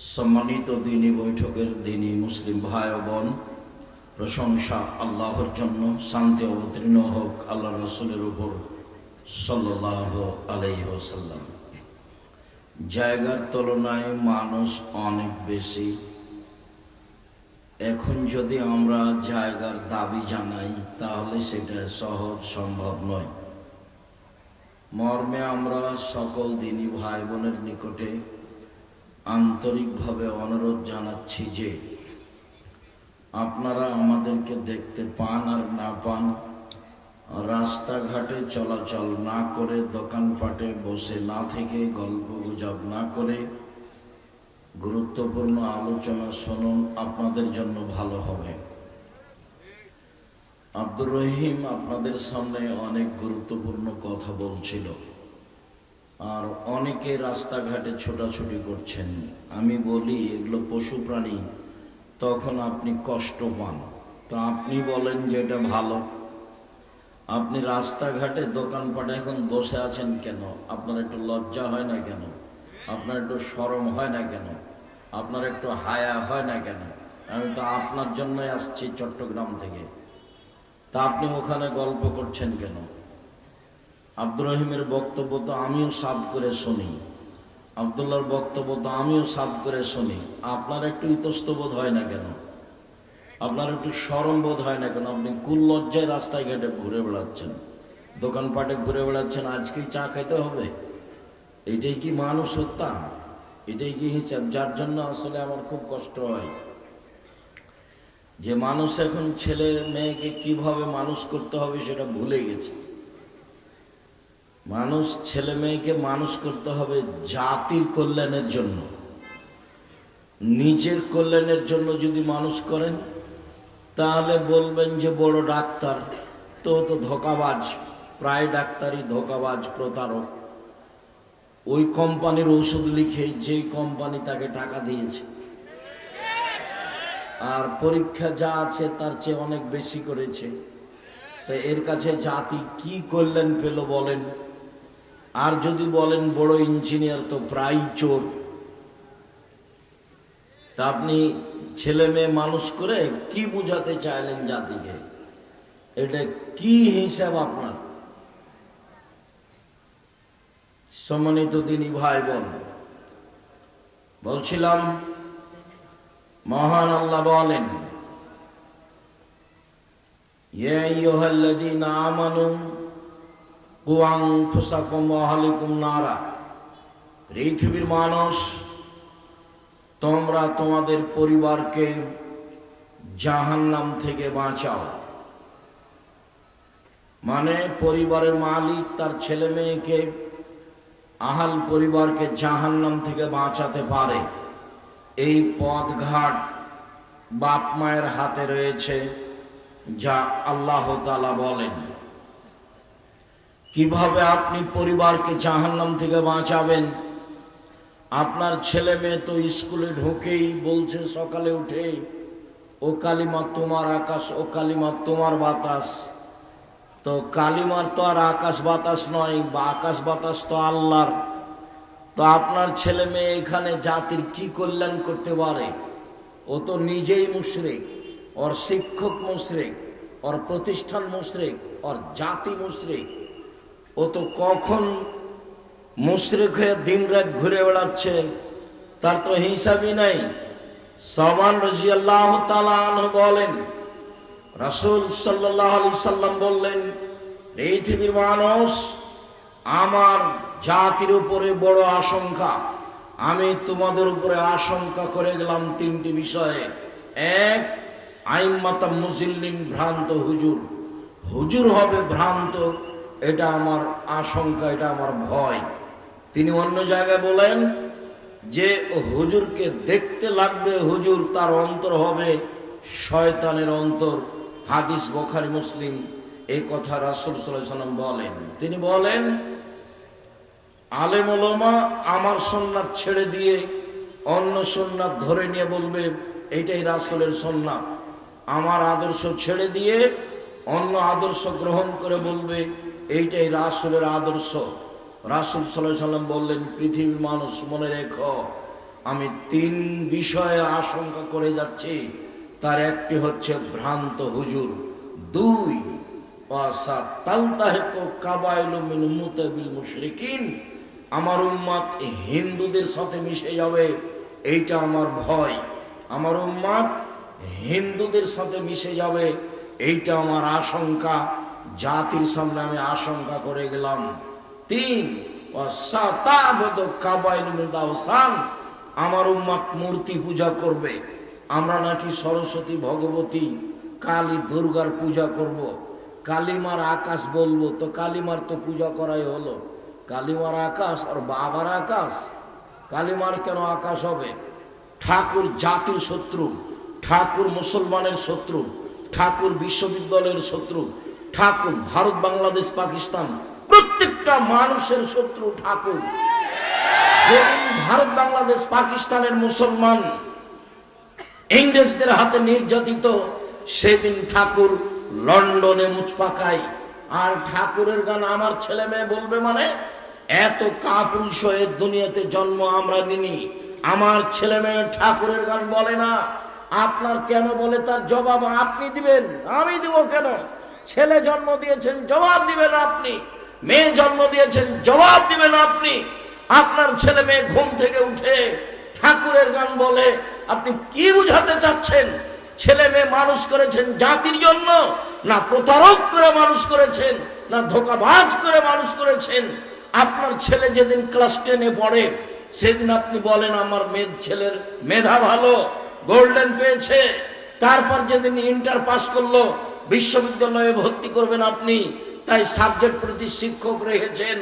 সম্মানিত দ্বীনি বৈঠকের দ্বীনি মুসলিম ভাই ও বোন, প্রশংসা আল্লাহর জন্য, শান্তি অবতীর্ণ হোক আল্লাহ রসুলের উপর সাল্লাল্লাহু আলাইহি ওয়াসাল্লাম। জায়গার তুলনায় মানুষ অনেক বেশি। এখন যদি আমরা জায়গার দাবি জানাই তাহলে সেটা সহজ সম্ভব নয়। মর্মে আমরা সকল দ্বীনি ভাই বোনের নিকটে আন্তরিকভাবে অনুরোধ জানাচ্ছি যে আপনারা আমাদেরকে দেখতে পান আর না পান, রাস্তাঘাটে চলাচল না করে, দোকানপাটে বসে না থেকে, গল্প গুজব না করে গুরুত্বপূর্ণ আলোচনা শুনুন, আপনাদের জন্য ভালো হবে। আব্দুর রহিম আপনাদের সামনে অনেক গুরুত্বপূর্ণ কথা বলছিল, আর অনেকে রাস্তাঘাটে ছোটাছুটি করছেন। আমি বলি এগুলো পশু প্রাণী, তখন আপনি কষ্ট পান। তো আপনি বলেন যে এটা ভালো। আপনি রাস্তাঘাটে দোকানপাটে এখন বসে আছেন কেন? আপনার একটু লজ্জা হয় না কেন? আপনার একটু শরম হয় না কেন? আপনার একটু হায়া হয় না কেন? আমি তো আপনার জন্যই আসছি চট্টগ্রাম থেকে, তা আপনি ওখানে গল্প করছেন কেন? আব্দুর রহিমের বক্তব্য তো আমিও সাদ করে শুনি, আব্দুল্লাহর বক্তব্য তো আমিও সাদ করে শুনি। আপনার একটু ইতস্তবোধ হয় না কেন? আপনার একটু শরম বোধ হয় না কেন? আপনি কুল লজ্জায় রাস্তায় ঘাটে ঘুরে বেড়াচ্ছেন, দোকানপাটে ঘুরে বেড়াচ্ছেন। আজকেই চা খেতে হবে? এটাই কি মানুষ হত্যা? এটাই কি হিসাব? যার জন্য আসলে আমার খুব কষ্ট হয় যে মানুষ এখন ছেলে মেয়েকে কিভাবে মানুষ করতে হবে সেটা ভুলে গেছে। মানুষ ছেলে মেয়েকে মানুষ করতে হবে জাতির কল্যাণের জন্য। নিজের কল্যাণের জন্য যদি মানুষ করেন তাহলে বলবেন যে বড় ডাক্তার, তো ধোঁকাবাজ। প্রায় ডাক্তারই ধোঁকাবাজ, প্রতারক। ওই কোম্পানির ওষুধ লিখে যেই কোম্পানি তাকে টাকা দিয়েছে, আর পরীক্ষা যা আছে তার চেয়ে অনেক বেশি করেছে। তাই এর কাছে জাতি কি কল্যাণ পেল বলেন? আর যদি বলেন বড় ইঞ্জিনিয়ার, তো প্রায় চোর। তা আপনি ছেলে মেয়ে মানুষ করে কি বুঝাতে চাইলেন জাতিকে? এটা কি হিসাব আপনার? সম্মানিত দ্বীনি ভাই বোন, বলছিলাম মহান আল্লাহ বলেন, ইয়া আইয়ুহাল্লাযীনা আমানু কু আনফুসাকুম ওয়া আহলিকুম নারা। পৃথিবীর মানুষ, তোমরা তোমাদের পরিবারকে জাহান্নাম থেকে বাঁচাও। মানে পরিবারের মালিক তার ছেলে মেয়েকে, আহাল পরিবারকে জাহান্নাম থেকে বাঁচাতে পারে। এই পথঘাট বাপ মায়ের হাতে রয়েছে, যা আল্লাহ তাআলা বলেন। কিভাবে আপনি পরিবারকে জাহান্নাম থেকে বাঁচাবেন? আপনার ছেলে মেয়ে তো স্কুলে ঢুকেই বলছে সকালে উঠে, ও কালিমা তোমার আকাশ, ও কালিমা তোমার বাতাস। তো কালিমার তো আর আকাশ বাতাস নয়, বা আকাশ বাতাস তো আল্লাহর। তো আপনার ছেলে মেয়ে এখানে জাতির কি কল্যাণ করতে পারে? ও তো নিজেই মুশরিক, ওর শিক্ষক মুশরিক, ওর প্রতিষ্ঠান মুশরিক, ওর জাতি মুশরিক। ও তো কখন মুশরিক হয়ে দিন রাত ঘুরে বেড়াচ্ছে, তার তো হিসাবই নাই। সালমান রাদিয়াল্লাহু তাআলা আনহু বলেন, রাসূল সাল্লাল্লাহু আলাইহি সাল্লাম বললেন, পৃথিবীর মানুষ, আমার জাতির উপরে বড় আশঙ্কা। আমি তোমাদের উপরে আশঙ্কা করে গেলাম তিনটি বিষয়ে। এক, আইম্মাতা মুজিল্লিন, ভ্রান্ত হুজুর। হুজুর হবে ভ্রান্ত, এটা আমার আশঙ্কা, এটা আমার ভয়। তিনি অন্য জায়গায় বলেন যে হুজুরকে দেখতে লাগবে হুজুর, তার অন্তর হবে শয়তানের অন্তর। হাদিস বুখারী মুসলিম। এই কথা রাসূল সাল্লাল্লাহু আলাইহি ওয়াসাল্লাম বলেন। তিনি বলেন, আলেম ওলামা আমার সুন্নাত ছেড়ে দিয়ে অন্য সুন্নাত ধরে নিয়ে বলবে এইটাই রাসূলের সুন্নাত। আমার আদর্শ ছেড়ে দিয়ে অন্য আদর্শ গ্রহণ করে বলবে এইটাই রাসূলের আদর্শ। রাসূল সাল্লাল্লাহু আলাইহি ওয়াসাল্লাম বললেন, পৃথিবীর মানুষ মনে রেখো, আমি তিন বিষয়ে আশঙ্কা করে যাচ্ছি। তার একটি হচ্ছে ভ্রান্ত হুজুর, দুই আমার উম্মত হিন্দুদের সাথে মিশে যাবে, এইটা আমার ভয়। আমার উম্মত হিন্দুদের সাথে মিশে যাবে, এইটা আমার আশঙ্কা। জাতির সামনে আমি আশঙ্কা করে গেলাম। তিন, আমার উম্মত মূর্তি পূজা করবে। আমরা নাকি সরস্বতী, ভগবতী, কালী, দুর্গার পূজা করব। কালিমার আকাশ বলবো, তো কালিমার তো পূজা করাই হলো। কালিমার আকাশ আর বাবার আকাশ, কালিমার কেন আকাশ হবে? ঠাকুর জাতির শত্রু, ঠাকুর মুসলমানের শত্রু, ঠাকুর বিশ্ববিদ্যালয়ের শত্রু, ঠাকুর ভারত, বাংলাদেশ, পাকিস্তান প্রত্যেকটা মানুষের শত্রু ঠাকুর। যেদিন ভারত, বাংলাদেশ, পাকিস্তানের মুসলমান ইংরেজদের হাতে নির্যাতিত, সেদিন ঠাকুর লন্ডনে মুচ পাকায়। আর ঠাকুরের গান আমার ছেলে মেয়ে বলবে মানে? এত কাপুরুষ হয়ে দুনিয়াতে জন্ম আমরা নিনি। আমার ছেলে মেয়ে ঠাকুরের গান বলে না। আপনার কেন বলে তার জবাব আপনি দিবেন, আমি দিব কেন? ছেলে জন্ম দিয়েছেন, জবাব দিবেন আপনি। মেয়ে জন্ম দিয়েছেন, জবাব দিবেন আপনি। আপনার ছেলে মেয়ে ঘুম থেকে উঠে ঠাকুরের গান বলে, আপনি কি বুঝাতে চাচ্ছেন? ছেলে মেয়ে মানুষ করেছেন জাতির জন্য, না প্রতারক করে মানুষ করেছেন, না ধোঁকাবাজ করে মানুষ করেছেন? আপনার ছেলে যেদিন ক্লাস 10-এ পড়ে, সেদিন আপনি বলেন আমার ছেলের মেধা ভালো, গোল্ডেন পেয়েছে। তারপর যেদিন ইন্টার পাস করলো, বিশ্ববিদ্যালয়ে ভর্তি করবেন আপনি, তাই সাবজেক্ট প্রতি শিক্ষক রেখেছেন,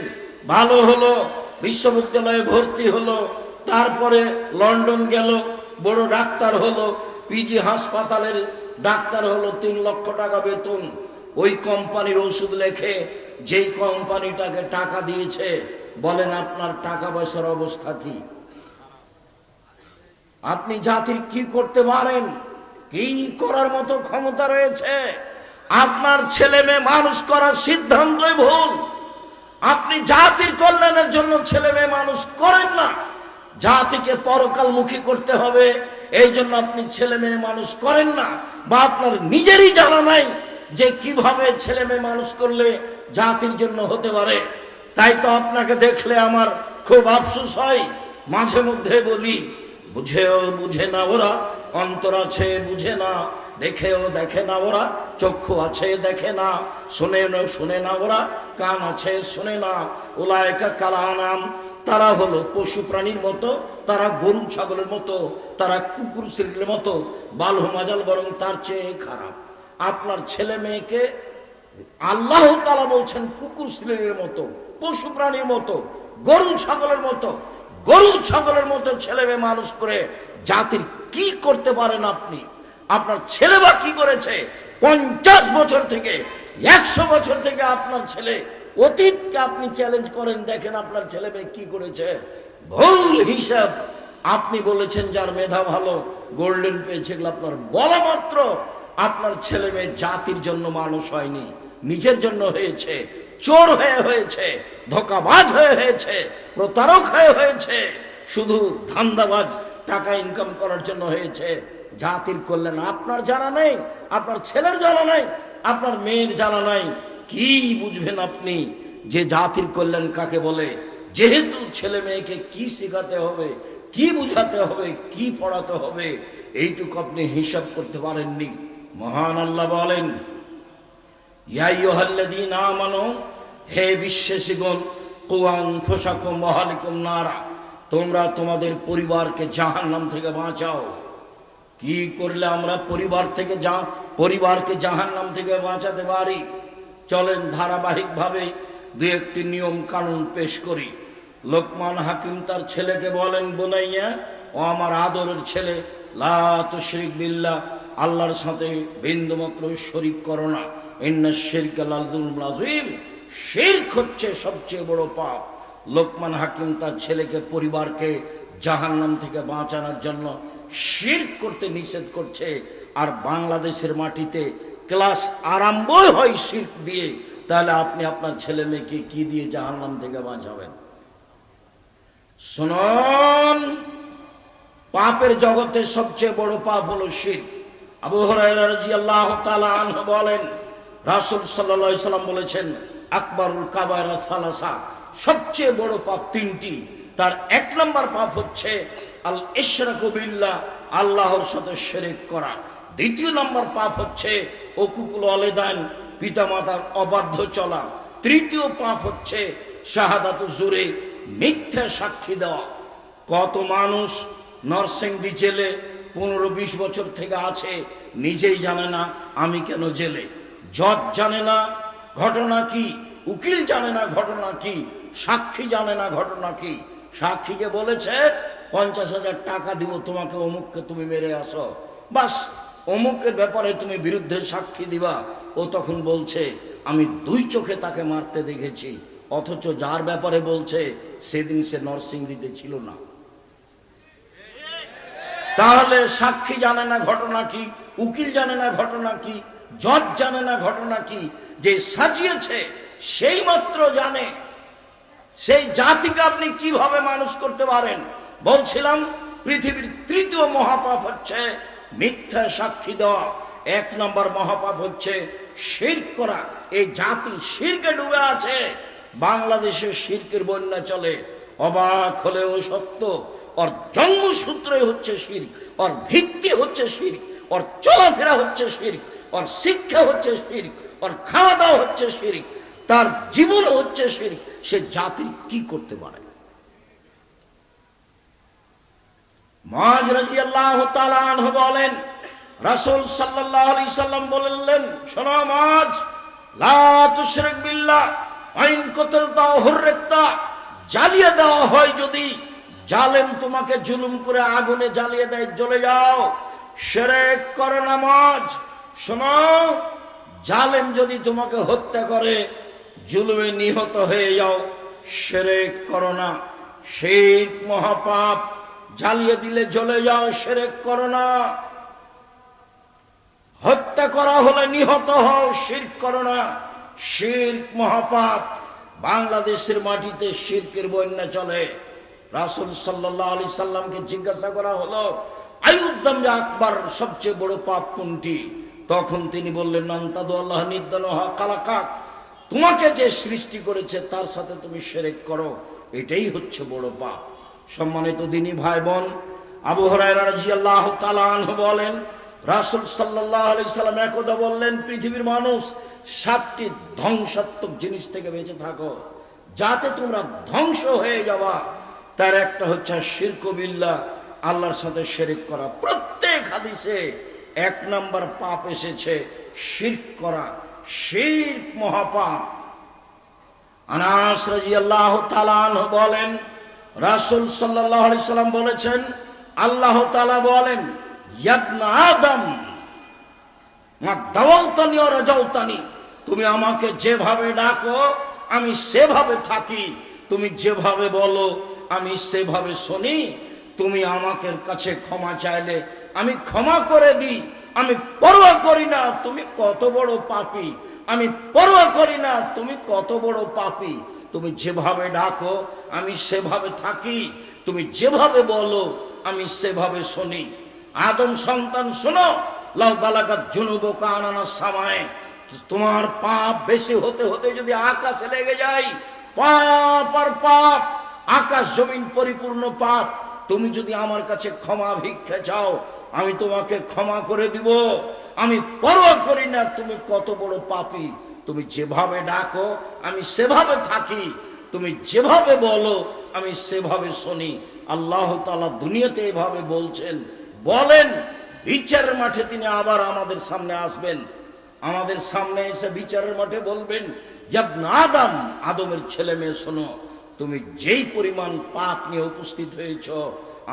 ভালো হলো, বিশ্ববিদ্যালয়ে ভর্তি হলো। তারপরে লন্ডন গেল, বড় ডাক্তার হলো, পিজি হাসপাতালের ডাক্তার হলো, 3 লক্ষ টাকা বেতন। ওই কোম্পানির ওষুধ লেখে, যেই কোম্পানিটাকে টাকা দিয়েছে, বলেন আপনার টাকা পয়সার অবস্থা কি? আপনি জাতির কি করতে পারেন? কি করার মতো ক্ষমতা রয়েছে? আপনার ছেলে মেয়ে মানুষ করার সিদ্ধান্তই ভুল। আপনি জাতির কল্যাণের জন্য ছেলে মেয়ে মানুষ করেন না, জাতিকে পরকালমুখী করতে হবে, এই জন্য আপনি ছেলে মেয়ে মানুষ করেন না। বা আপনার নিজেরই জানা নাই যে কিভাবে ছেলে মেয়ে মানুষ করলে জাতির জন্য হতে পারে। তাই তো আপনাকে দেখলে আমার খুব আফসোস হয়। মাঝে মধ্যে বলি, বুঝেও বুঝে না ওরা, অন্তর আছে বুঝে না, দেখেও দেখে না ওরা, চক্ষু আছে দেখে না, শুনে না ওরা, কান আছে শুনে না। উলায়েকা কাল আনাম, তারা হলো পশু প্রাণীর মতো, তারা গরু ছাগলের মতো, তারা কুকুর শ্রেণীর মতো, বালহু মাজাল, বরং তার চেয়ে খারাপ। আপনার ছেলে মেয়েকে আল্লাহ তাআলা বলছেন কুকুর শ্রেণীর মতো, পশু প্রাণীর মতো, গরু ছাগলের মতো। গরু ছাগলের মতো ছেলে মেয়ে মানুষ করে জাতির কি করতে পারেন আপনি? আপনার ছেলে বা কি করেছে? 50 বছর থেকে 100 বছর থেকে আপনার ছেলে, অতীতকে আপনি চ্যালেঞ্জ করেন, দেখেন আপনার ছেলে মেয়ে কি করেছে। ভুল হিসাব। আপনি বলেছেন যার মেধা ভালো, গোল্ডেন পেয়েছে, এগুলো আপনার বলা মাত্র। আপনার ছেলে মেয়ে জাতির জন্য মানুষ হয়নি, নিজের জন্য হয়েছে। চোর হয়েছে, ধোঁকাবাজ হয়েছে, প্রতারক হয়েছে, শুধু ধান্দাবাজ, টাকা ইনকাম করার জন্য হয়েছে। জাতির কল্যাণ আপনার জানা নেই, আপনার ছেলের জানা নাই, আপনার মেয়ের জানা নাই। কি বুঝবেন আপনি যে জাতির কল্যাণ কাকে বলে? যেহেতু ছেলে মেয়েকে কি শেখাতে হবে, কি বুঝাতে হবে, কি পড়াতে হবে, এইটুকু আপনি হিসাব করতে পারেননি। মহান আল্লাহ বলেন, ইয়া আইয়ুহাল্লাযীনা আমানু, হে বিশ্বাসীগণ, কু আনফুসাকুম ওয়া আহলিকুম নারা, তোমরা তোমাদের পরিবারকে জাহান্নাম থেকে বাঁচাও। কি করলে আমরা পরিবারকে জাহান্নাম থেকে বাঁচাতে পারি? চলেন ধারাবাহিকভাবে 2-1টি নিয়ম কানুন পেশ করি। লোকমান হাকিম তার ছেলেকে বলেন, বুনাইয়া, ও আমার আদরের ছেলে, লা তুশরিক বিল্লাহ, আল্লাহর সাথে বিন্দুমাত্র শরীক করো না। ইন্নাশ শিরকা লাযুলমুন আযীম, শিরক হচ্ছে সবচেয়ে বড় পাপ। লোকমান হাকিম তার ছেলেকে, পরিবারকে জাহান্নাম থেকে বাঁচানোর জন্য শিরক করতে নিষেধ করছে। আর বাংলাদেশের মাটিতে ক্লাস আরম্ভ হয় শিরক দিয়ে, তাহলে আপনি আপনার ছেলে মেয়েকে কি দিয়ে জাহান্নাম থেকে বাঁচাবেন? শুনুন, পাপের জগতে সবচেয়ে বড় পাপ হলো শিরক। আবু হুরায়রা রাদিয়াল্লাহু তাআলা আনহু বলেন, রাসূল সাল্লাল্লাহু আলাইহি সাল্লাম বলেছেন, আকবারুল কাবায়রা সালাসা, সবচেয়ে বড় পাপ তিনটি। তার এক নম্বর পাপ হচ্ছে আল ইশরাকু বিল্লাহ, আল্লাহর সাথে শিরক করা। দ্বিতীয় নম্বর পাপ হচ্ছে উকুকুল ওয়ালিদাইন, পিতামাতার অবাধ্য চলা। তৃতীয় পাপ হচ্ছে শাহাদাতু জুরে, মিথ্যা সাক্ষী দেওয়া। কত মানুষ নরসিংদী জেলে 15-20 বছর থেকে আছে, নিজেই জানে না আমি কেন জেলে। জজ জানে না ঘটনা কি, উকিল জানে না ঘটনা কি, সাক্ষী জানে না ঘটনা কি। সাক্ষীকে বলেছে 50,000 টাকা দিব তোমাকে, অমুককে তুমি মেরে আসো, বাস অমুকের ব্যাপারে তুমি বিরুদ্ধে সাক্ষী দিবা। ও তখন বলছে আমি 2 চোখে তাকে মারতে দেখেছি, অথচ যার ব্যাপারে বলছে সেদিন সে নরসিংদীতে ছিল না। তাহলে সাক্ষী জানে না ঘটনা কি, উকিল জানে না ঘটনা কি, জজ জানে না ঘটনা কি, যে সাজিয়েছে সেই মাত্র জানে। সেই জাতিকে আপনি কিভাবে মানুষ করতে পারেন? বলছিলাম পৃথিবীর তৃতীয় মহাপাপ হচ্ছে মিথ্যা সাক্ষী দেওয়া। 1 নম্বর মহাপাপ হচ্ছে শিরক করা। এই জাতি শিরকে ডুবে আছে। বাংলাদেশে শিরকের বন্যা চলে, অবাক হলেও সত্য। ওর জন্মসূত্রই হচ্ছে শিরক, ওর ভিত্তি হচ্ছে শিরক, ওর চলাফেরা হচ্ছে শিরক, ওর শিক্ষা হচ্ছে শিরক, ওর খাওয়া দাওয়া হচ্ছে শিরক, তার জীবন হচ্ছে শিরক। সে জাতির কি করতে পারে? মুআয রাদিয়াল্লাহু তাআলা আনহু বলেন, রাসূল সাল্লাল্লাহু আলাইহি সাল্লাম বললেন, শোনো মুআয, লা তুশরিক বিল্লাহ ওয়া ইন কাতালতা হুররিকতা, জ্বালিয়ে দেওয়া হয় যদি, জালেম তোমাকে জুলুম করে আগুনে জ্বালিয়ে দেয়, জ্বলে যাও, শিরক করো না। মুআয শোনো, জালেম যদি তোমাকে হত্যা করে, জুলুমে নিহত হয়ে যাও, শিরক করো না। শিরক মহাপাপ, জ্বালিয়ে দিলে জ্বলে যাও, শিরক করো না। হত্যা করা হলে নিহত হও, শিরক করো না। শিরক মহাপাপ। বাংলাদেশের মাটিতে শিরকের বন্যা চলে। রাসূল সাল্লাল্লাহু আলাইহি সাল্লামকে জিজ্ঞাসা করা হলো, আইয়ুদ্দামবে আকবার, সবচেয়ে বড় পাপ কোনটি? তখন তিনি বললেন, আনতাদু আল্লাহ নিদ্দানহা কালাকাক, তোমাকে যে সৃষ্টি করেছে তার সাথে তুমি শিরক করো, এটাই হচ্ছে বড় পাপ। সম্মানিত দিনী ভাই বোন, আবু হুরায়রা রাদিয়াল্লাহু তাআলা আনহু বলেন, রাসূল সাল্লাল্লাহু আলাইহি সাল্লাম একদা বললেন, পৃথিবীর মানুষ 7টি ধ্বংসাত্মক জিনিস থেকে বেঁচে থাকো, যাতে তোমরা ধ্বংস হয়ে যাবা। তার একটা হচ্ছে শিরক বিল্লাহ, আল্লাহর সাথে শিরক করা। প্রত্যেক হাদিসে 1 নম্বর পাপ এসেছে শিরক করা। শিরক মহাপাপ। আনাস রাদিয়াল্লাহু তাআলা আনহু বলেন, রাসূল সাল্লাল্লাহু আলাইহি সাল্লাম বলেছেন, আল্লাহ তাআলা বলেন, ইয়া ইবনা আদম মা দাওয়াতানি ওয়া রাজাউতানি, তুমি আমাকে যেভাবে ডাকো আমি সেভাবে থাকি, তুমি যেভাবে বলো আমি সেভাবে শুনি, তুমি আমাকে কাছে ক্ষমা চাইলে আমি ক্ষমা করে দিই, আমি পরোয়া করি না তুমি কত বড় পাপী, আমি পরোয়া করি না তুমি কত বড় পাপী। তুমি যেভাবে ডাকো আমি সেভাবে থাকি, তুমি যেভাবে বলো আমি সেভাবে শুনি। আদম সন্তান শোনো, লাউ বালাগাত জুনুবুকা আনানাস সামায়ে, তোমার পাপ বেশি হতে হতে যদি আকাশে লেগে যায়, পাপ আর পাপ, আকাশ জমিন পরিপূর্ণ পাপ, তুমি যদি আমার কাছে ক্ষমা ভিক্ষা চাও আমি তোমাকে ক্ষমা করে দিব। আমি পরোয়া করি না তুমি কত বড় পাপী, তুমি যেভাবে ডাকো আমি সেভাবে থাকি, তুমি যেভাবে বলো আমি সেভাবে শুনি। আল্লাহ তাআলা দুনিয়াতে এভাবে বলছেন, বলেন, বিচারের মাঠে তিনি আবার আমাদের সামনে আসবেন, আমাদের সামনে এসে বিচারের মাঠে বলবেন, ইবনে আদম, আদমের ছেলে মেয়ে শোনো, তুমি যেই পরিমাণ পাপ নিয়ে উপস্থিত হয়েছ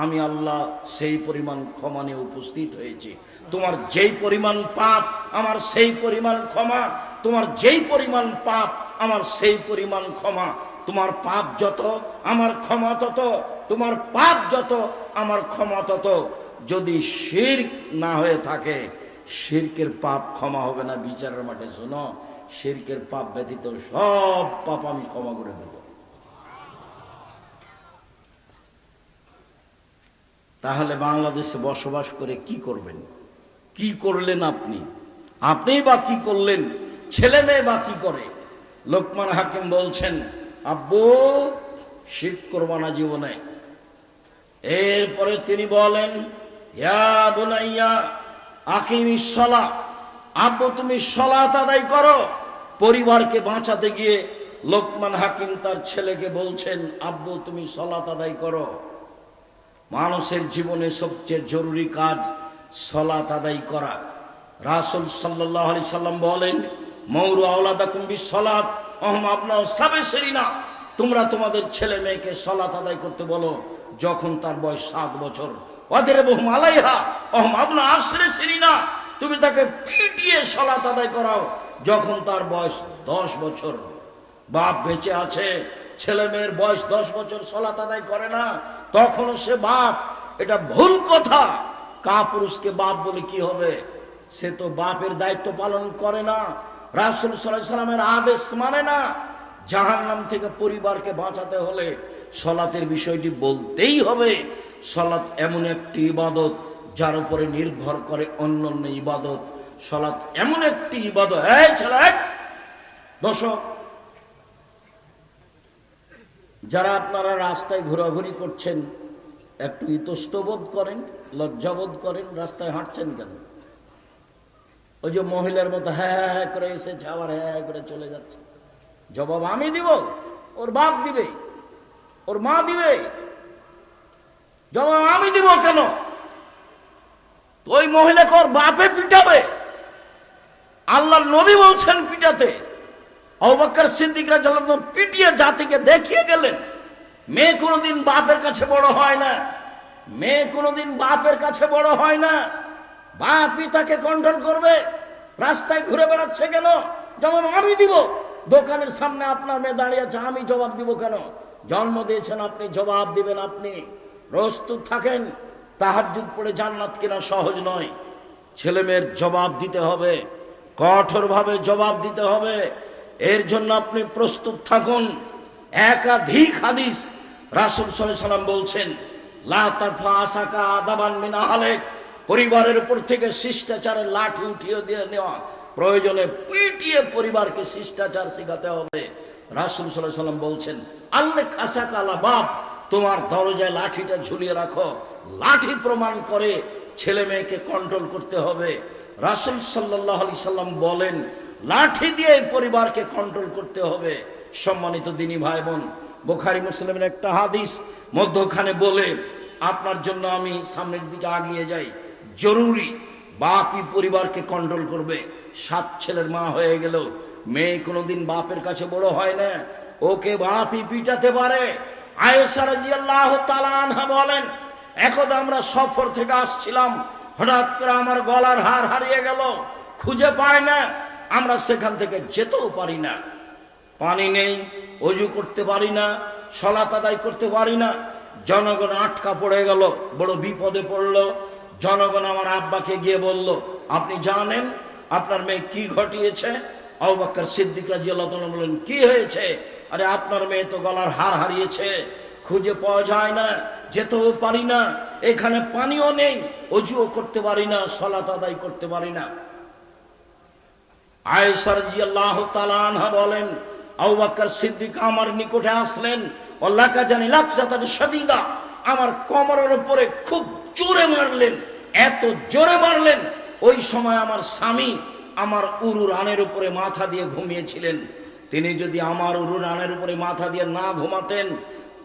আমি আল্লাহ সেই পরিমাণ ক্ষমা নিয়ে উপস্থিত হয়েছি। তোমার যেই পরিমাণ পাপ আমার সেই পরিমাণ ক্ষমা, তোমার যেই পরিমাণ পাপ আমার সেই পরিমাণ ক্ষমা। তোমার পাপ যত আমার ক্ষমা তত, তোমার পাপ যত আমার ক্ষমা তত। যদি শিরক না হয়ে থাকে, শিরকের পাপ ক্ষমা হবে না বিচারের মাঠে। শোনো, শিরকের পাপ ব্যতীত সব পাপ আমি ক্ষমা করে দেব। তাহলে বাংলাদেশে বসবাস করে কি করবেন? কি করলেন আপনি? আপনিই বা কি করলেন? ছেলে মেয়ে বা কি করে? লোকমান হাকিম বলছেন, আব্বু শিরক করবা না জীবনে। এরপরে তিনি বলেন, ইয়া বুনাইয়া আকিমিস সালাহ, আব্বু তুমি সালাত আদায় করো। পরিবারকে বাঁচাতে গিয়ে লোকমান হাকিম তার ছেলেকে বলছেন, আব্বু তুমি সালাত আদায় করো। মানুষের জীবনে সবচেয়ে জরুরি কাজ সালাত আদায় করা। রাসূল সাল্লাল্লাহু আলাইহি সাল্লাম বলেন, মৌরু আওলাদাকুম বিসসালাত ওয়াহুম আবনাউ সাব'i সিনিনা, তোমরা তোমাদের ছেলে মেয়েকে সালাত আদায় করতে বলো যখন তার বয়স 7 বছর। ওয়াদরিবুহুম আলাইহা ওয়াহুম আবনাউ 10 সিনিনা, তুমি তাকে পিটিয়ে সালাত আদায় করাও যখন তার বয়স 10 বছর। বাপ বেঁচে আছে, ছেলে মেয়ের বয়স 10 বছর সালাত আদায় করে না, তখনও সে বাপ। এটা ভুল কথা। কাপুরুষকে বাপ বলে কি হবে? সে তো বাপের দায়িত্ব পালন করে না, রাসূল সাল্লাল্লাহু আলাইহি সাল্লামের আদেশ মানে না। জাহান্নাম থেকে পরিবারকে বাঁচাতে হলে সালাতের বিষয়টি বলতেই হবে। সালাত এমন একটি ইবাদত যার উপরে নির্ভর করে অন্যান্য ইবাদত। সালাত এমন একটি ইবাদত। এই ছেলে বসো। যারা আপনারা রাস্তায় ঘোরাঘুরি করছেন, একটু ইতস্তবোধ করেন, লজ্জাবোধ করেন, রাস্তায় হাঁটছেন কেন? ওই যে মহিলার মতো হ্যাঁ হ্যাঁ করে এসেছে, আবার হ্যাঁ করে চলে যাচ্ছে। জবাব আমি দিব? ওর বাপ দিবে? ওর মা দিবে? জবাব আমি দিব কেন? ওই মহিলাকে ওর বাপে পিটাবে। আল্লাহর নবী বলছেন পিটাতে। আবু বকর সিদ্দিক রাদিয়াল্লাহু আনহু পিটিয়ে জাতিকে দেখিয়ে গেলেন, মেয়ে কোনোদিন বাপের কাছে বড় হয় না। মেয়ে কোনোদিন বাপের কাছে বড় হয় না। বাপই তাকে কন্ট্রোল করবে। রাস্তায় ঘুরে বেড়াচ্ছে কেন? জবাব আমি দিব। দোকানের সামনে আপনার মেয়ে দাঁড়িয়ে আছে, আমি জবাব দিব কেন? জন্ম দিয়েছেন আপনি, জবাব দিবেন আপনি। প্রস্তুত থাকেন। তাহাজ্জুদ পড়ে জান্নাত কেনা সহজ নয়। ছেলে মেয়ের জবাব দিতে হবে, কঠোরভাবে জবাব দিতে হবে। এর জন্য আপনি প্রস্তুত থাকুন। একাধিক হাদিস রাসূল সাল্লাল্লাহু আলাইহি সাল্লাম বলছেন, লা তারফা আসাকা আদাবান মিন আহলিক, পরিবারের উপর থেকে শিষ্টাচারের লাঠি উঠিয়ে দিয়ে নেওয়া, প্রয়োজনে পিটিয়ে পরিবারকে শিষ্টাচার শেখাতে হবে। রাসূল সাল্লাল্লাহু আলাইহি সাল্লাম বলছেন, আল্লাহ আসাকা আলা বাপ, তোমার দরজায় লাঠিটা ঝুলিয়ে রাখো। লাঠি প্রমাণ করে ছেলে মেয়েকে কন্ট্রোল করতে হবে। রাসূল সাল্লাল্লাহু আলাইহি সাল্লাম বলেন, লাঠি দিয়ে পরিবারকে কন্ট্রোল করতে হবে। সম্মানিত দিনী ভাই বোন, বুখারী মুসলিমের একটা হাদিস মধ্যখানে বলে আপনার জন্য আমি সামনের দিকে আগিয়ে যাই। জরুরি, বাপই পরিবারকে কন্ট্রোল করবে। 7 ছেলের মা হয়ে গেল, মেয়ে কোনোদিন বাপের কাছে বড় হয় না, ওকে বাপই পিটাতে পারে। আয়েশা রাদিয়াল্লাহু তাআলা আনহা বলেন, একদা আমরা সফর থেকে আসছিলাম, হঠাৎ করে আমার গলার হার হারিয়ে গেল, খুঁজে পায় না। আমরা সেখান থেকে যেতেও পারি না, পানি নেই, ওযু করতে পারি না, সালাত আদায় করতে পারি না। জনগণ আটকা পড়ে গেল, বড় বিপদে পড়ল। জনগণ আমার আব্বাকে গিয়ে বলল, আপনি জানেন আপনার মেয়ে কি ঘটিয়েছে? আবু বকর সিদ্দিক রাদিয়াল্লাহু তাআলা বলেন, কি হয়েছে? আরে আপনার মেয়ে তো গলার হার হারিয়েছে, খুঁজে পাওয়া যায় না, যেতেও পারি না, এখানে পানিও নেই, ওযুও করতে পারি না, সালাত আদায় করতে পারি না। আয়েশা রাদিয়াল্লাহু তাআলা আনহা বলেন, আবু বকর সিদ্দিক আমার নিকটে আসলেন, ওয়াল্লাকা জানি লাকসাতান শাদীদা, আমার কোমরের উপরে খুব জোরে মারলেন, এত জোরে মারলেন। ওই সময় আমার স্বামী আমার উরু রানের উপরে মাথা দিয়ে ঘুমিয়েছিলেন। তিনি যদি আমার উরু রানের উপরে মাথা দিয়ে না ঘুমাতেন,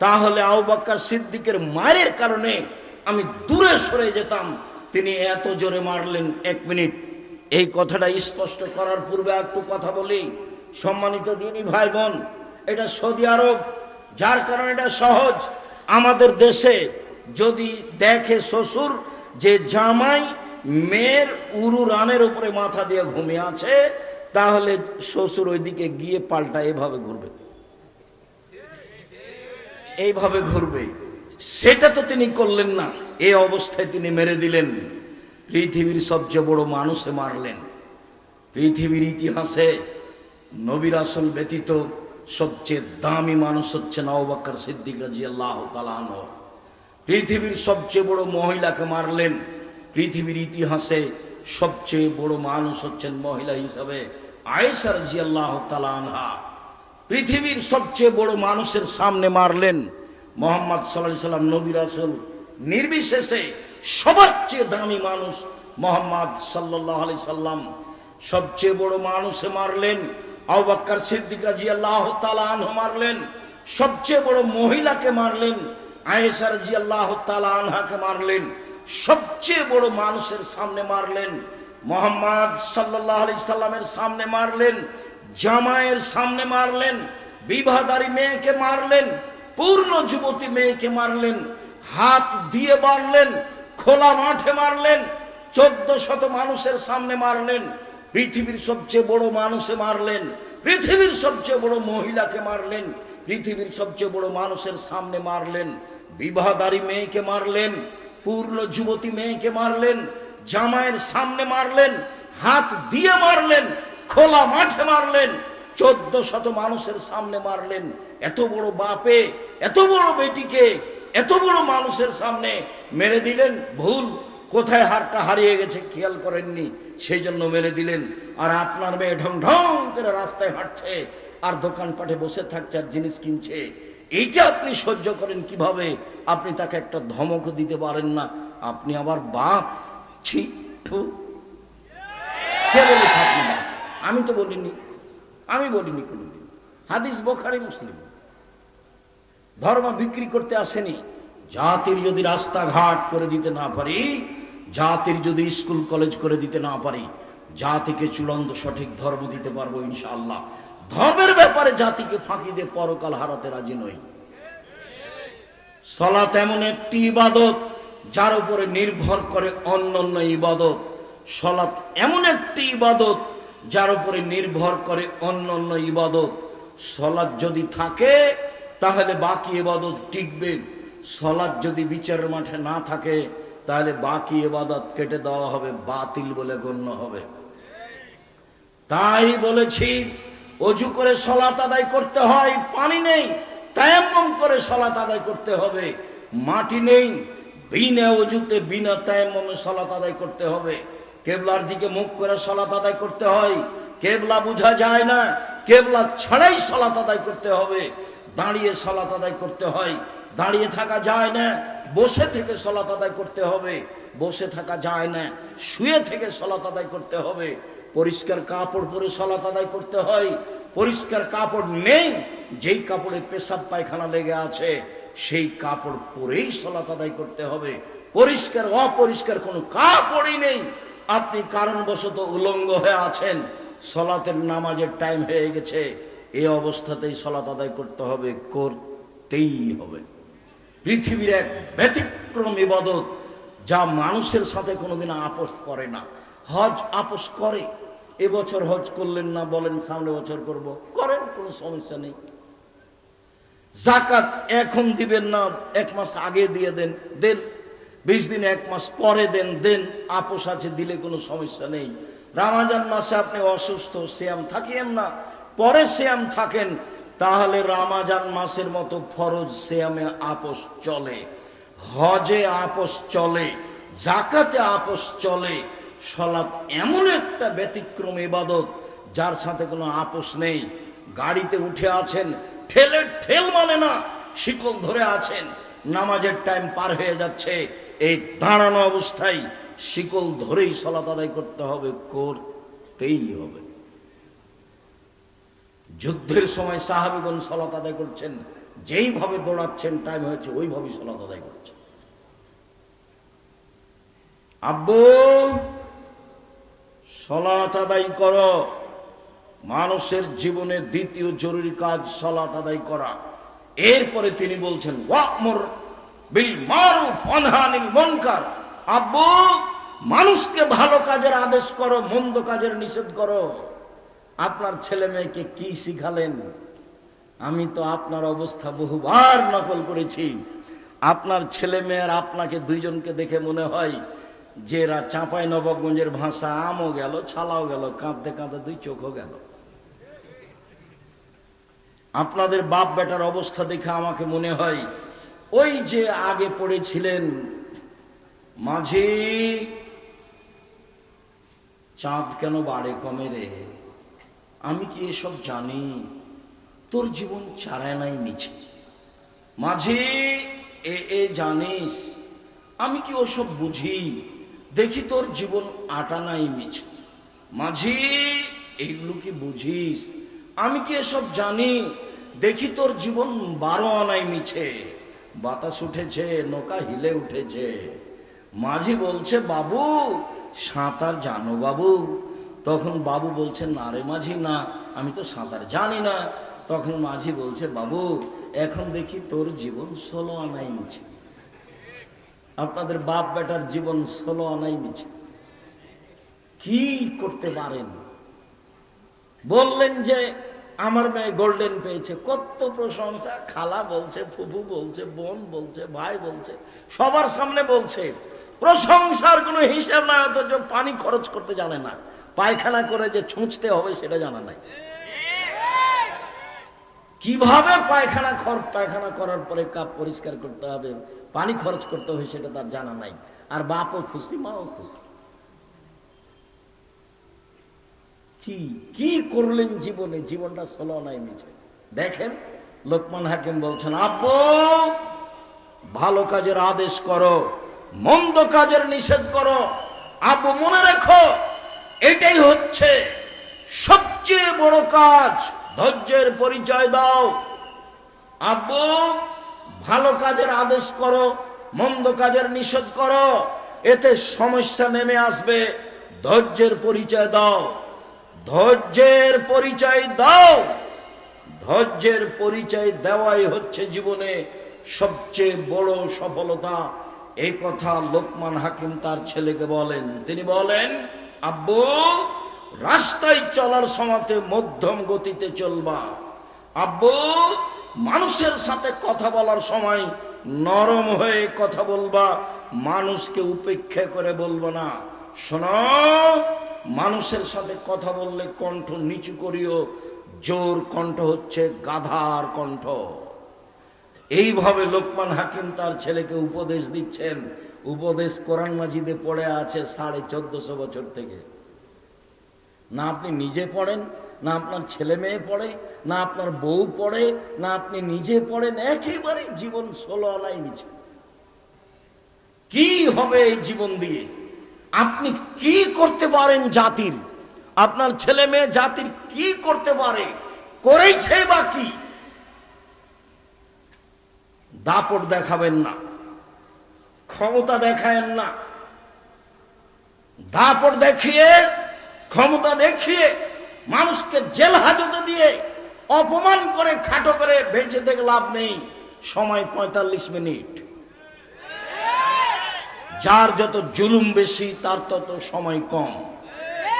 তাহলে আবু বকর সিদ্দিকের মায়ের কারণে আমি দূরে সরে যেতাম। তিনি এত জোরে মারলেন। 1 মিনিট, এই কথাটা স্পষ্ট করার পূর্বে একটু কথা বলি। সম্মানিত দিনী ভাই বোন, এটা সৌদি আরব, যার কারণে এটা সহজ। আমাদের দেশে যদি দেখে শ্বশুর যে জামাই মেয়ের উরু রানের উপরে মাথা দিয়ে ঘুমিয়ে আছে, তাহলে শ্বশুর ওইদিকে গিয়ে পাল্টা এভাবে ঘুরবে, এইভাবে ঘুরবে। সেটা তো তিনি করলেন না, এই অবস্থায় তিনি মেরে দিলেন। পৃথিবীর সবচেয়ে বড় মানুষে মারলেন। পৃথিবীর ইতিহাসে নবী রাসূল ব্যতীত সবচেয়ে দামি মানুষ হচ্ছেন আবু বকর সিদ্দিক রাদিয়াল্লাহু তাআলা আনহু। পৃথিবীর সবচেয়ে বড় মহিলাকে মারলেন। পৃথিবীর ইতিহাসে সবচেয়ে বড় মানুষ হচ্ছেন মহিলা হিসাবে আয়েশা রাদিয়াল্লাহু তাআলা আনহা। পৃথিবীর সবচেয়ে বড় মানুষের সামনে মারলেন। মুহাম্মদ সাল্লাল্লাহু আলাইহি সাল্লাম নবী রাসূল নির্বিশেষে সবার চেয়ে দামি মানুষ মুহাম্মদ সাল্লাল্লাহু আলাইহি সাল্লাম। সবচেয়ে বড় মানুষে মারলেন। আবু বকর সিদ্দিক রাদিয়াল্লাহু তাআলা আনহু মারলেন। সবচেয়ে বড় মহিলাকে মারলেন, আয়েশা রাদিয়াল্লাহু তাআলা আনহাকে মারলেন। সবচেয়ে বড় মানুষের সামনে মারলেন, মুহাম্মদ সাল্লাল্লাহু আলাইহি সাল্লামের সামনে মারলেন, জামাইয়ের সামনে মারলেন, বিবাহদারী মেয়েকে মারলেন, পূর্ণ যুবতী মেয়েকে মারলেন, হাত দিয়ে মারলেন, খোলা মাঠে মারলেন, 1400 মানুষের সামনে মারলেন। পৃথিবীর সবচেয়ে বড় মানুষে মারলেন, পৃথিবীর সবচেয়ে বড় মহিলাকে মারলেন, পৃথিবীর সবচেয়ে বড় মানুষের সামনে মারলেন, বিবাহদারী মেয়েকে মারলেন, পূর্ণ যুবতী মেয়েকে মারলেন, জামাইয়ের সামনে মারলেন, হাত দিয়ে মারলেন, খোলা মাঠে মারলেন, 1400 মানুষের সামনে মারলেন। এত বড় বাপে এত বড় বেটিকে এত বড় মানুষের সামনে মেরে দিলেন। ভুল, কোথায় হারটা হারিয়ে গেছে খেয়াল করেননি, সেই জন্য মেরে দিলেন। আর আপনার মেয়ে ঢং ঢং করে রাস্তায় হাঁটছে আর দোকানপাটে বসে থাকছে আর জিনিস কিনছে, এইটা আপনি সহ্য করেন কিভাবে? আপনি তাকে একটা ধমকও দিতে পারেন না, আপনি আবার বাপ। ছি, ঠু। কে বলেছে আপনি বাপ? আমি তো বলিনি, আমি বলিনি কোনোদিন। হাদিস বুখারী মুসলিম। ধর্ম বিক্রি করতে আসেনি। জাতির যদি রাস্তাঘাট করে দিতে না পারি, জাতির যদি স্কুল কলেজ করে দিতে না পারি, জাতিকে চূড়ান্ত সঠিক ধর্ম দিতে পারবো ইনশাআল্লাহ। ধর্মের ব্যাপারে জাতিকে ফাঁকি দিয়ে পরকাল হারাতে রাজি নই। সালাত এমন একটি ইবাদত যার উপরে নির্ভর করে অন্যান্য ইবাদত। সালাত এমন একটি ইবাদত যার উপরে নির্ভর করে অন্যান্য ইবাদত। সালাত যদি থাকে তাহলে বাকি ইবাদত টিকবে। সালাত যদি বিচারের মাঠে না থাকে তাহলে বাকি ইবাদত কেটে দেওয়া হবে, বাতিল বলে গণ্য হবে। তাই বলেছি, অজু করে সালাত আদায় করতে হয়, পানি নেই, তায়াম্মুম করে সালাত আদায় করতে হবে। মাটি নেই, বিনা অজুতে বিনা তায়াম্মুমে সালাত আদায় করতে হবে। কেবলার দিকে মুখ করে সালাত আদায় করতে হয়। কেবলা বোঝা যায় না, কেবলা ছাড়াই সালাত আদায় করতে হবে। দাঁড়িয়ে সালাত আদায় করতে হয়, দাঁড়িয়ে থাকা যায় না। বসে থেকে সালাত আদায় করতে হবে, বসে থাকা যায় না। শুয়ে থেকে সালাত আদায় করতে হবে। পরিষ্কার কাপড় পরে সালাত আদায় করতে হয়। পরিষ্কার কাপড় নেই, যেই কাপড়ে পেশাব পায়খানা লেগে আছে সেই কাপড় পরেই সালাত আদায় করতে হবে। পরিষ্কার অপরিষ্কার কোনো কাপড়ই নেই, আপনি কারণবশত উলঙ্গ হয়ে আছেন, সালাতের নামাজের টাইম হয়ে গেছে, এই অবস্থাতেই সালাত আদায় করতে হবে, করতেই হবে। পৃথিবীর এক ব্যতিক্রম ইবাদত যা মানুষের সাথে কোনোদিন আপোষ করে না। হজ আপোষ করে। এবছর হজ করলেন না, বলেন সামনে বছর করব, করেন, কোনো সমস্যা নেই। যাকাত এখন দিবেন না, 1 মাস আগে দিয়ে দেন, দেন। 20 দিন 1 মাস পরে দেন, দেন। আপোষ আছে, দিলে কোনো সমস্যা নেই। রমজান মাসে আপনি অসুস্থ, সিয়াম থাকিয়েন না, পরে সিয়াম থাকেন, তাহলে রমজান মাসের মতো ফরজ সিয়ামে আপোষ চলে, হজে আপোষ চলে, যাকাতে আপোষ চলে। সালাত এমন একটা ব্যতিক্রম ইবাদত যার সাথে কোনো আপোষ নেই। গাড়িতে উঠে আছেন, ঠেল মানে না, শিকল ধরে আছেন, নামাজের টাইম পার হয়ে যাচ্ছে, এই দাঁড়ানো অবস্থায় শিকল ধরেই সালাত আদায় করতে হবে, করতেই হবে। যুদ্ধের সময় সাহাবীগণ সালাত আদায় করছেন, যেইভাবে দৌড়াচ্ছেন, টাইম হয়েছে ওইভাবেই সালাত আদায় করছেন। আব্বু সালাত আদায় করো। মানুষের জীবনে দ্বিতীয় জরুরি কাজ সালাত আদায় করা। এরপরে তিনি বলছেন ওয়া'মুর বিল মারুফ ওয়ানহা আনিল মুনকার। আব্বু, মানুষকে ভালো কাজের আদেশ করো, মন্দ কাজের নিষেধ করো। আপনার ছেলে মেয়েকে কি শিখালেন? আমি তো আপনার অবস্থা বহুবার নকল করেছি। আপনার ছেলে মেয়ের আপনাকে দুইজনকে দেখে মনে হয় যে এরা চাঁপাই নবাবগঞ্জের ভাষা, আমও গেল, ছালাও গেল, কাঁদতে কাঁদতে 2 চোখও গেল। আপনাদের বাপ বেটার অবস্থা দেখে আমাকে মনে হয় ওই যে আগে পড়েছিলেন, মাঝি চাঁদ কেন বাড়ে কমে রে, আমি কি এসব জানি, তোর জীবন চারায় নাই মিছে। মাঝি এ জানিস, আমি কি ওসব বুঝি, দেখি তোর জীবন আটা নাই মিছে। মাঝি এইগুলো কি বুঝিস, আমি কি এসব জানি, দেখি তোর জীবন 12 আনাই মিছে। বাতাস উঠেছে, নৌকা হিলে উঠেছে। মাঝি বলছে, বাবু সাঁতার জানো বাবু? তখন বাবু বলছে, না রে মাঝি না, আমি তো সাঁতার জানি না। তখন মাঝি বলছে, বাবু এখন দেখি তোর জীবন 16 আনাই মিছে। আপনাদের বাপ বেটার জীবন 16 আনাই মিছে। কি করতে পারেন? বললেন যে আমার মেয়ে গোল্ডেন পেয়েছে, কত প্রশংসা, খালা বলছে, ফুফু বলছে, বোন বলছে, ভাই বলছে, সবার সামনে বলছে, প্রশংসার কোনো হিসাব না। অথচ পানি খরচ করতে জানে না, পায়খানা করে যে ছুঁচতে হবে সেটা জানা নাই। কিভাবে পায়খানা করার পরে কাপ পরিষ্কার করতে হবে, পানি খরচ করতে হবে সেটা তার জানা নাই। আর বাপও খুশি, মাও খুশি। কি করলেন জীবনে, জীবনটা 16 আনাই মিছে। দেখেন লোকমান হাকিম বলছেন, আব্বু ভালো কাজের আদেশ করো, মন্দ কাজের নিষেধ করো। আব্বু মনে রেখো, এটাই হচ্ছে সবচেয়ে বড় কাজ, ধৈর্যের পরিচয় দাও। আব্বু ভালো কাজের আদেশ করো, মন্দ কাজের নিষেধ করো, এতে সমস্যা নেমে আসবে। ধৈর্যের পরিচয় দাও, ধৈর্যের পরিচয় দাও। ধৈর্যের পরিচয় দেওয়াই হচ্ছে জীবনে সবচেয়ে বড় সফলতা। এই কথা লোকমান হাকিম তার ছেলেকে বলেন। তিনি বলেন, আব্বু রাস্তায় চলার সময়তে মধ্যম গতিতে চলবা। আব্বু মানুষের সাথে কথা বলার সময় নরম হয়ে কথা বলবা, মানুষকে উপেক্ষা করে বলবো না। শোনো, মানুষের সাথে কথা বললে কণ্ঠ নিচু করিও, জোর কণ্ঠ হচ্ছে গাধার কণ্ঠ। এইভাবে লোকমান হাকিম তার ছেলেকে উপদেশ দিচ্ছেন। উপদেশ কোরআন মাজিদে পড়ে আছে 1450 বছর থেকে। না আপনি নিজে পড়েন, না আপনার ছেলে মেয়ে পড়ে, না আপনার বউ পড়ে, না আপনি নিজে পড়েন, একেবারে জীবন 16 আনাই মিছে। কি হবে এই জীবন দিয়ে? আপনি কি করতে পারেন জাতির? আপনার ছেলে মেয়ে জাতির কি করতে পারে, করেছে বা কি? দাপট দেখাবেন না, ক্ষমতা দেখায়েন না। দাপট দেখিয়ে, ক্ষমতা দেখিয়ে, মানুষকে জেল হাজতে দিয়ে অপমান করে খাটো করে বেঁচে থেকে লাভ নেই। সময় 45 মিনিট। যার যত জুলুম বেশি তার তত সময় কম।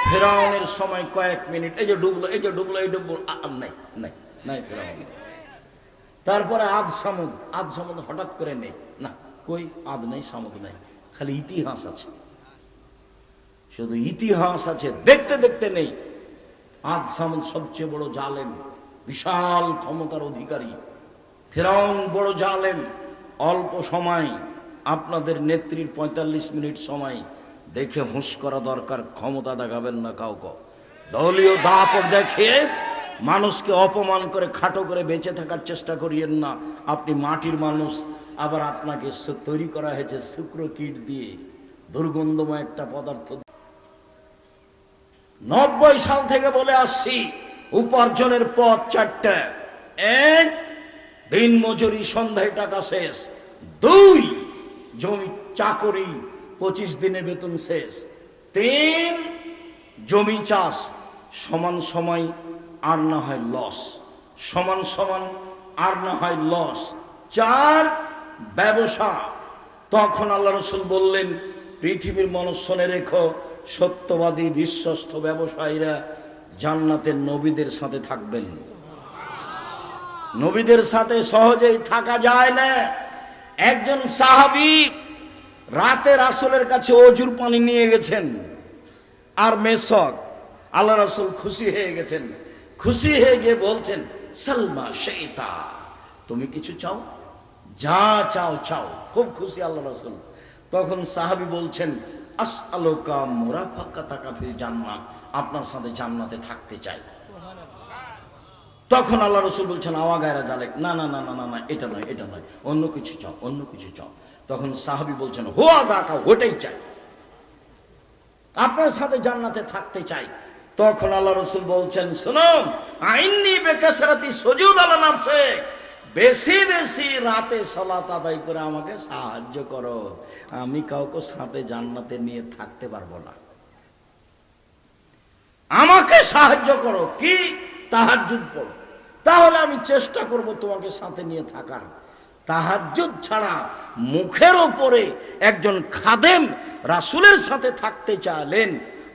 ফেরাউনের সময় কয়েক মিনিট। এই যে ডুবলো, এই যে ডুবলো, এই ডুবলো, নাই নাই নাই ফেরাউন। তারপরে আদ সামুদ হঠাৎ করে নেই, না কই আদ নেই, সামুদ নেই, খালি ইতিহাস আছে, শুধু ইতিহাস আছে, দেখতে দেখতে নেই। আদ সামুদ সবচেয়ে বড় জালেম, বিশাল ক্ষমতার অধিকারী। ফেরাউন বড় জালেম। অল্প সময়, আপনাদের নেত্রীর 45 মিনিট সময় দেখে হুঁশ করা দরকার। ক্ষমতা দেখাবেন না কাউকে, দলীয় দাপট দেখে মানুষকে অপমান করে খাটো করে বেঁচে থাকার চেষ্টা করিয়েন না। আপনি মাটির মানুষ, আবার আপনাকে তৈরি করা হয়েছে শুক্র কীট দিয়ে, দুর্গন্ধময় একটা পদার্থ। 90 সাল থেকে বলে আসছি, উপার্জনের পথ 4টা। 1, দিন মজুরি, সন্ধ্যায় টাকা শেষ। 2, জমি চাকরি, 25 দিনে বেতন শেষ। 3, জমি চাষ, সমান সময় আর না হয় লস, সমান সমান আর না হয় লস। 4, ব্যবসা। তখন আল্লাহ রসুল বললেন, পৃথিবীর মানুষ শুনে রেখো, সত্যবাদী বিশ্বস্ত ব্যবসায়ীরা জান্নাতের নবীদের সাথে থাকবেন। নবীদের সাথে সহজেই থাকা যায় না। একজন সাহাবী রাতে রাসূলের কাছে অজুর পানি নিয়ে গেছেন আর মেসক। আল্লাহ রাসূল খুশি হয়ে গেছেন। খুশি হয়ে গিয়ে বলছেন, সালমা শেতা, তুমি কিছু চাও, যা চাও চাও। খুব খুশি আল্লাহ রাসূল। তখন সাহাবী বলছেন, আসআলুকা মুরাফাকাতাকা ফিল জান্নাহ, আপনার সাথে জান্নাতে থাকতে চাই। তখন আল্লাহ রাসূল বলছেন, আওয়া গায়রা জালেক, না না না না না না, এটা নয়, এটা নয়, অন্য কিছু চাও, অন্য কিছু চাও। তখন সাহাবী বলছেন, হুয়া দাকা, ওটাই চাই, আপনার সাথে জান্নাতে থাকতে চাই। তখন আল্লাহ রাসূল বলছেন, শুনো, আইন্নি বিকাসরাতি সুজুদ আলা নাফসিক, বেশি বেশি রাতে সালাত আদায় করে আমাকে সাহায্য করো, আমি কাউকে সাথে জান্নাতে নিয়ে থাকতে পারবো না, আমাকে সাহায্য করো। কি? তাহাজ্জুদ পড়ো, তাহলে আমি চেষ্টা করব তোমাকে সাথে নিয়ে থাকার। তাহাজ্জুদ ছাড়া মুখের ওপরে একজন খাদেম রাসূলের সাথে থাকতে চাইলেন,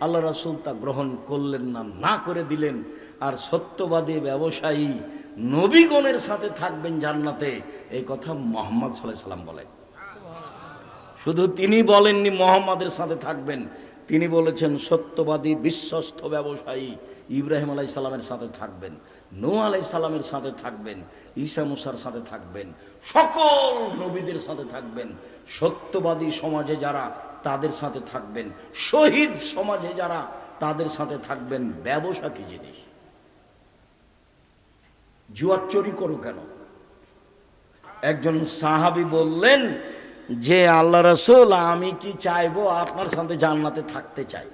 আল্লাহ রাসূল তা গ্রহণ করলেন না, না করে দিলেন। আর সত্যবাদী ব্যবসায়ী নবীগণের সাথে থাকবেন জান্নাতে, এই কথা মুহাম্মদ সাল্লাল্লাহু আলাইহি সাল্লাম বলেন। শুধু তিনি বলেননি মুহাম্মাদের সাথে থাকবেন, তিনি বলেছেন সত্যবাদী বিশ্বস্ত ব্যবসায়ী ইব্রাহিম আলাইহিস সালামের সাথে থাকবেন, নূহ আলাইহিস সালামের সাথে থাকবেন, ঈসা মুসার সাথে থাকবেন, সকল নবীদের সাথে থাকবেন। সত্যবাদী সমাজে যারা, তাদের সাথে থাকবেন। শহীদ সমাজে যারা, তাদের সাথে থাকবেন। ব্যবসা কি জিনিস? জুয়ার চুরি করো কেন? একজন সাহাবী বললেন যে আল্লাহ রাসূল, আমি কি চাইবো, আপনার সাথে জান্নাতে থাকতে চাই।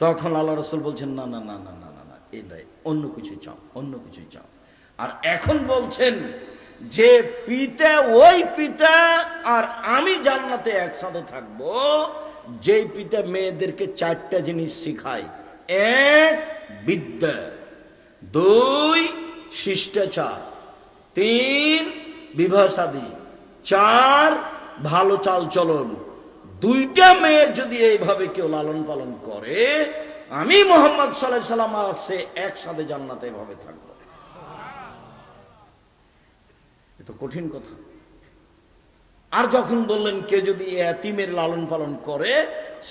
তখন আল্লাহ রাসূল বলছেন, না না না না না না না, এটাই, অন্য কিছু চাও, অন্য কিছু চাও। আর এখন বলছেন যে পিতা, ওই পিতা আর আমি জান্নাতে একসাথে থাকবো, যেই পিতা মেয়েদেরকে 4টা জিনিস শিখায়। 1 বিদ্যা, 2 শিষ্টাচার, 3 বিবাহ শাদী, 4 ভালো চাল চলন। 2টা মেয়ে যদি এইভাবে কেউ লালন পালন করে, আমি মুহাম্মদ সাল্লাল্লাহু আলাইহি সাল্লাম সে একসাথে জান্নাতে এভাবে থাকবো। এ তো কঠিন কথা। আর যখন বললেন কে যদি এতিমের লালন পালন করে,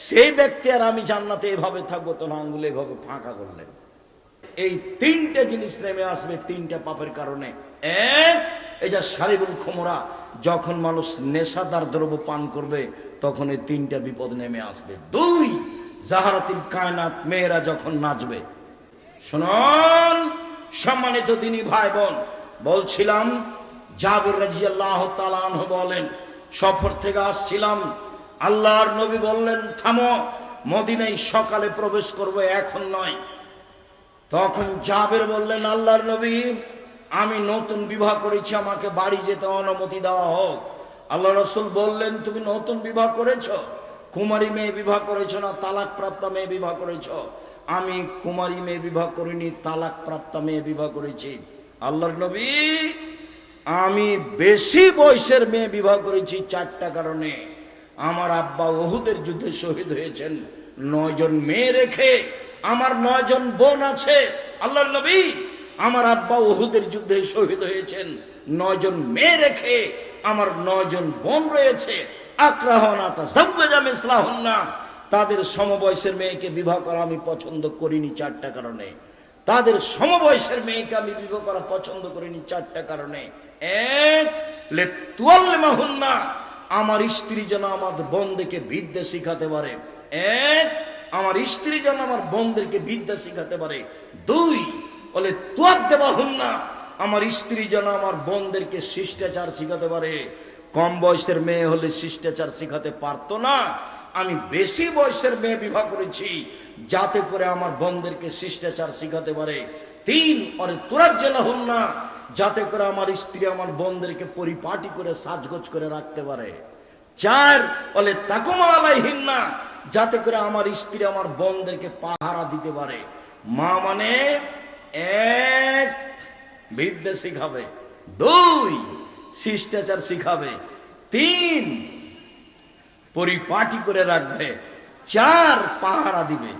সেই ব্যক্তি আর আমি জান্নাতে এভাবে থাকবো, তো আঙ্গুলে এভাবে ফাঁকা করলেন। এই 3টে জিনিস নেমে আসবে 3টা পাপের কারণে। 1, এই যে শারিবুল খুমরা, যখন মানুষ নেশাদার দ্রব্য পান করবে, তখন এই 3টা বিপদ নেমে আসবে। 2, জাহারাতিল কায়নাত, মেয়েরা যখন নাচবে। শুনুন সম্মানিত দিনী ভাই বোন, বলছিলাম জাবির রাদিয়াল্লাহু তাআলা আনহু বলেন, সফর থেকে আসছিলাম, আল্লাহর নবী বললেন থামো, মদিনায় সকালে প্রবেশ করবে, এখন নয়। তখন জাবির বললেন, আল্লাহর নবী, আমি নতুন বিবাহ করেছি, আমাকে বাড়ি যেতে অনুমতি দেওয়া হোক। আল্লাহ রাসূল বললেন, তুমি নতুন বিবাহ করেছো? কুমারী মেয়ে বিবাহ করেছো না তালাক প্রাপ্ত মেয়ে বিবাহ করেছো? আমি কুমারী মেয়ে বিবাহ করিনি, তালাক প্রাপ্ত মেয়ে বিবাহ করেছি। আল্লাহর নবী, আমি বেশি বয়সের মেয়ে বিবাহ করেছি 4টা কারণে। আমার আব্বা উহুদের যুদ্ধে শহীদ হয়েছেন, 9 জন মেয়ে রেখে। আমার 9 জন বোন আছে। আল্লাহর নবী, আমার আব্বা উহুদের যুদ্ধে শহীদ হয়েছেন, 9 জন মেয়ে রেখে আমার 9 জন বোন রয়েছে। আকরাহনা তাযাওয়াজা মিসলাহুন্না, তাদের সমবয়সের মেয়েকে বিবাহ করা আমি পছন্দ করিনি 4টা কারণে। তাদের সমবয়সের মেয়েকে আমি বিবাহ করা পছন্দ করিনি 4টা কারণে। 1, লিতুআল্লিমাহুন্না, আমার স্ত্রী যেন আমার বোনদেরকে বিদ্যা শিখাতে পারে। 1, আমার স্ত্রী যেন আমার বোনদেরকে বিদ্যা শিখাতে পারে। 2, বলে তুআদ্দিবাহুন্না, আমার স্ত্রী যেন আমার বোনদেরকে শিষ্টাচার শিখাতে পারে। কম বয়সের মেয়ে হলে শিষ্টাচার শিখাতে পারতো না, আমি বেশি বয়সের মেয়ে বিবাহ করেছি যাতে করে আমার বোনদেরকে শিষ্টাচার শিখাতে পারে। 3, ওরে তুরাজ্জালাহুন্না, যাতে করে আমার স্ত্রী আমার বোনদেরকে পরিপাটি করে সাজগোজ করে রাখতে পারে। 4, বলে তাকুমা আলাইহিন্না, যাতে করে আমার স্ত্রী আমার বোনদেরকে পাহারা দিতে পারে। মা মানে 1, বিদ্যা শিখাবে, 2, শিষ্টাচার শিখাবে, 3, পরিপাটি করে রাখবে, 4, পাহারা দিবে।